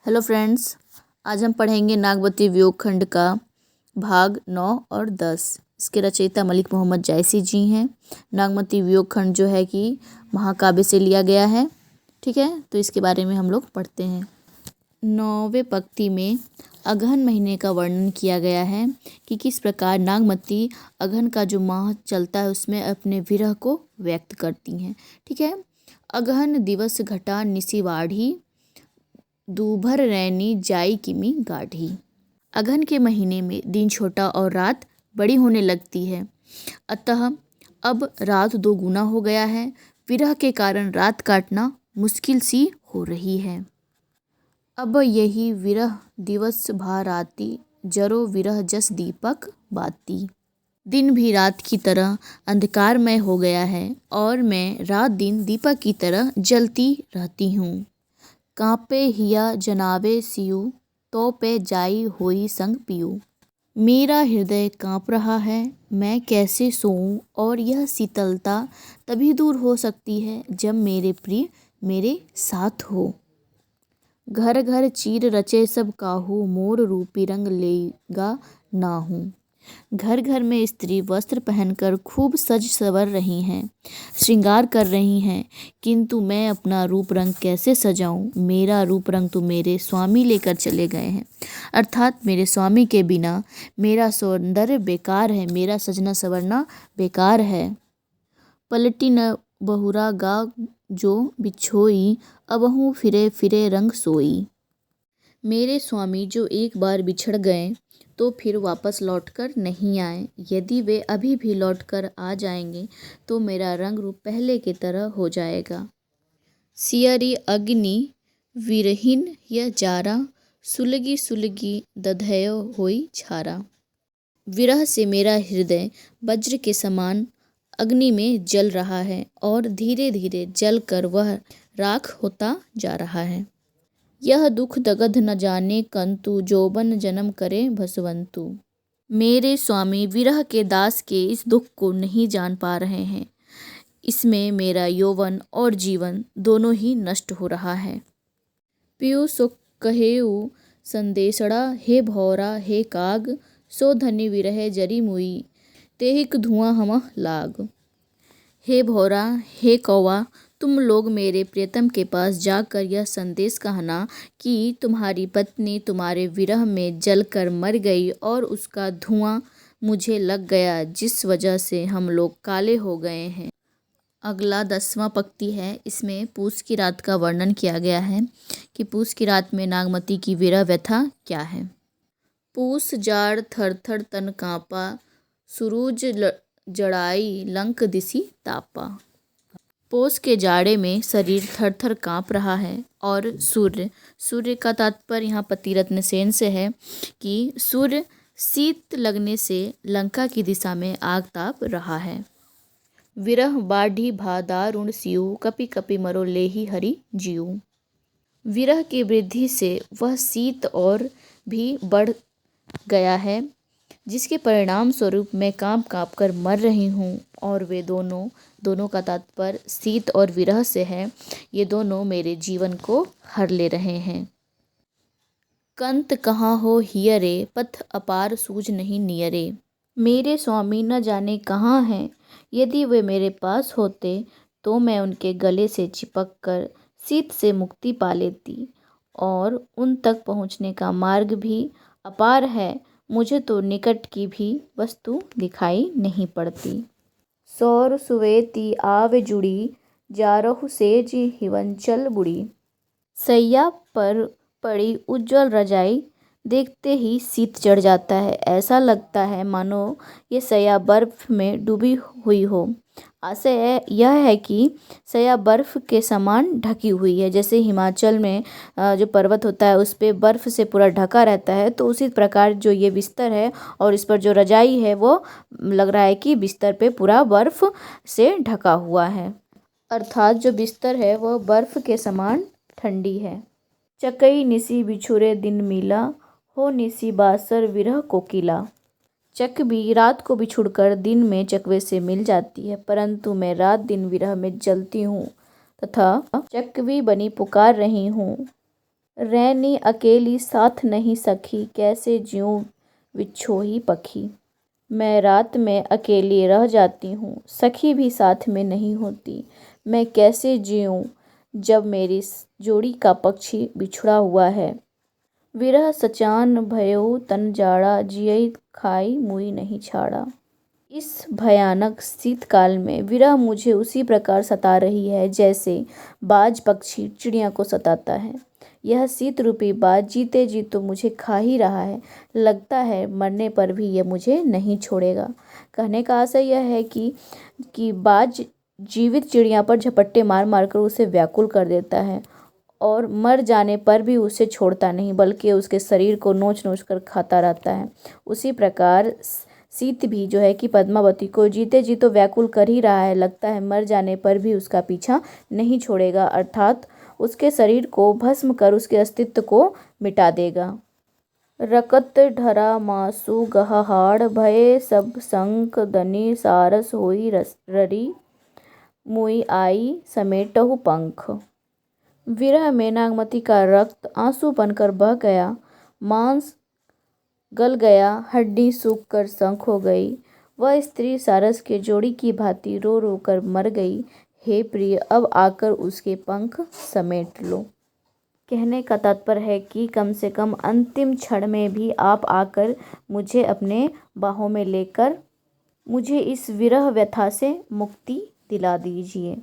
Hello friends, आज हम पढ़ेंगे नागवती वियोग खंड का भाग 9 और 10। इसके रचयिता मलिक मोहम्मद जायसी जी हैं। नागवती वियोग खंड जो है कि महाकाव्य से लिया गया है। ठीक है, तो इसके बारे में हम लोग पढ़ते हैं। 9वें पंक्ति में अगहन महीने का वर्णन किया गया है कि किस प्रकार नागमती अगहन का जो माह चलता है उसमें अपने विरह को व्यक्त करती हैं। ठीक है, अगहन दिवस घटा निसी वाढ़ी, दूभर रैनी जाई किमी गाढ़ी। अगहन के महीने में दिन छोटा और रात बड़ी होने लगती है, अतः अब रात दो गुना हो गया है। विरह के कारण रात काटना मुश्किल सी हो रही है। अब यही विरह दिवस भा राती, जरो विरह जस दीपक बाती। दिन भी रात की तरह अंधकारमय हो गया है और मैं रात दिन दीपक की तरह जलती रहती हूँ। कांपे हिया जनावे सियु, तो पे जाई होई संग पियू। मेरा हृदय कांप रहा है, मैं कैसे सोऊं, और यह शीतलता तभी दूर हो सकती है जब मेरे प्रिय मेरे साथ हो। घर घर चीर रचे सब काहू, मोर रूपी रंग लेगा नाहू। घर घर में स्त्री वस्त्र पहनकर खूब सज संवर रही हैं, श्रृंगार कर रही हैं, किंतु मैं अपना रूप रंग कैसे सजाऊं। मेरा रूप रंग तो मेरे स्वामी लेकर चले गए हैं, अर्थात मेरे स्वामी के बिना मेरा सौंदर्य बेकार है, मेरा सजना संवरना बेकार है। पलटी न बहुरा गा जो बिछोई, अबहू फिरे फिरे रंग सोई। मेरे स्वामी जो एक बार बिछड़ गए तो फिर वापस लौटकर नहीं आए। यदि वे अभी भी लौटकर आ जाएंगे तो मेरा रंग रूप पहले की तरह हो जाएगा। सियरी अग्नि विरहीन यह जारा, सुलगी सुलगी दधयो होई छारा। विरह से मेरा हृदय वज्र के समान अग्नि में जल रहा है और धीरे धीरे जल कर वह राख होता जा रहा है। यह दुख दगध न जाने कंतु, जोबन जन्म करे भसवंतु। मेरे स्वामी विरह के दास के इस दुख को नहीं जान पा रहे हैं। इसमें मेरा यौवन और जीवन दोनों ही नष्ट हो रहा है। पियु सो कहेऊ संदेशड़ा, हे भौरा हे काग, सो धन्य विरह जरी मुई, तेहिक धुआं हमह लाग। हे भौरा हे कौवा, तुम लोग मेरे प्रियतम के पास जाकर यह संदेश कहना कि तुम्हारी पत्नी तुम्हारे विरह में जलकर मर गई और उसका धुआं मुझे लग गया, जिस वजह से हम लोग काले हो गए हैं। अगला 10वां पंक्ति है। इसमें पूस की रात का वर्णन किया गया है कि पूस की रात में नागमती की विरह व्यथा क्या है। पूस जाड़ थर थर तन कांपा, सुरूज जड़ाई लंक दिसी तापा। पोस के जाड़े में शरीर थर थर काँप रहा है और सूर्य का तात्पर्य यहाँ पतिरत्न सेन से है कि सूर्य शीत लगने से लंका की दिशा में आग ताप रहा है। विरह बाढ़ी भा दारुण सियु, कपि कपि मरो लेहि हरि जियु। विरह की वृद्धि से वह शीत और भी बढ़ गया है, जिसके परिणाम स्वरूप मैं काँप काँप कर मर रही हूँ। और वे दोनों का तात्पर्य शीत और विरह से है। ये दोनों मेरे जीवन को हर ले रहे हैं। कंत कहाँ हो हियरे, पथ अपार सूझ नहीं नियरे। मेरे स्वामी न जाने कहाँ हैं। यदि वे मेरे पास होते तो मैं उनके गले से चिपक कर शीत से मुक्ति पा लेती, और उन तक पहुँचने का मार्ग भी अपार है। मुझे तो निकट की भी वस्तु दिखाई नहीं पड़ती। सौर सुवेती आवे जुड़ी, जारहु सेज हिवंचल बुड़ी। सैया पर पड़ी उज्ज्वल रजाई देखते ही शीत चढ़ जाता है। ऐसा लगता है मानो ये सैया बर्फ में डूबी हुई हो। आशय यह है कि सैया बर्फ के समान ढकी हुई है। जैसे हिमाचल में जो पर्वत होता है उस पे बर्फ से पूरा ढका रहता है, तो उसी प्रकार जो ये बिस्तर है और इस पर जो रजाई है वो लग रहा है कि बिस्तर पे पूरा बर्फ से ढका हुआ है, अर्थात जो बिस्तर है वह बर्फ के समान ठंडी है। चकई निसी बिछुरे दिन मिला, हो निसी बासर विरह कोकिला। चक भी रात को बिछुड़कर दिन में चकवे से मिल जाती है, परंतु मैं रात दिन विरह में जलती हूँ तथा चकवी बनी पुकार रही हूँ। रैनी अकेली साथ नहीं सखी, कैसे ज्यूं विछोही पखी। मैं रात में अकेली रह जाती हूँ, सखी भी साथ में नहीं होती। मैं कैसे जीऊँ जब मेरी जोड़ी का पक्षी बिछड़ा हुआ है। विरह सचान भयो तन जाड़ा, जियई खाई मुई नहीं छाड़ा। इस भयानक शीतकाल में विरह मुझे उसी प्रकार सता रही है जैसे बाज पक्षी चिड़िया को सताता है। यह शीत रूपी बाज जीते जी तो मुझे खा ही रहा है। लगता है मरने पर भी यह मुझे नहीं छोड़ेगा। कहने का आशय यह है कि बाज जीवित चिड़िया पर झपट्टे मार मार कर उसे व्याकुल कर देता है और मर जाने पर भी उसे छोड़ता नहीं, बल्कि उसके शरीर को नोच नोच कर खाता रहता है। उसी प्रकार शीत भी जो है कि पद्मावती को जीते जी तो व्याकुल कर ही रहा है। लगता है मर जाने पर भी उसका पीछा नहीं छोड़ेगा, अर्थात उसके शरीर को भस्म कर उसके अस्तित्व को मिटा देगा। रकत ढरा मासु गहाड़, भये सब शंख दनि सारस होई ररी, मुई आई समेटहु पंख। विरह में नागमती का रक्त आंसू बनकर बह गया, मांस गल गया, हड्डी सूख कर शंख हो गई। वह स्त्री सारस के जोड़ी की भांति रो रो कर मर गई। हे प्रिय, अब आकर उसके पंख समेट लो। कहने का तात्पर्य है कि कम से कम अंतिम क्षण में भी आप आकर मुझे अपने बाहों में लेकर मुझे इस विरह व्यथा से मुक्ति दिला दीजिए।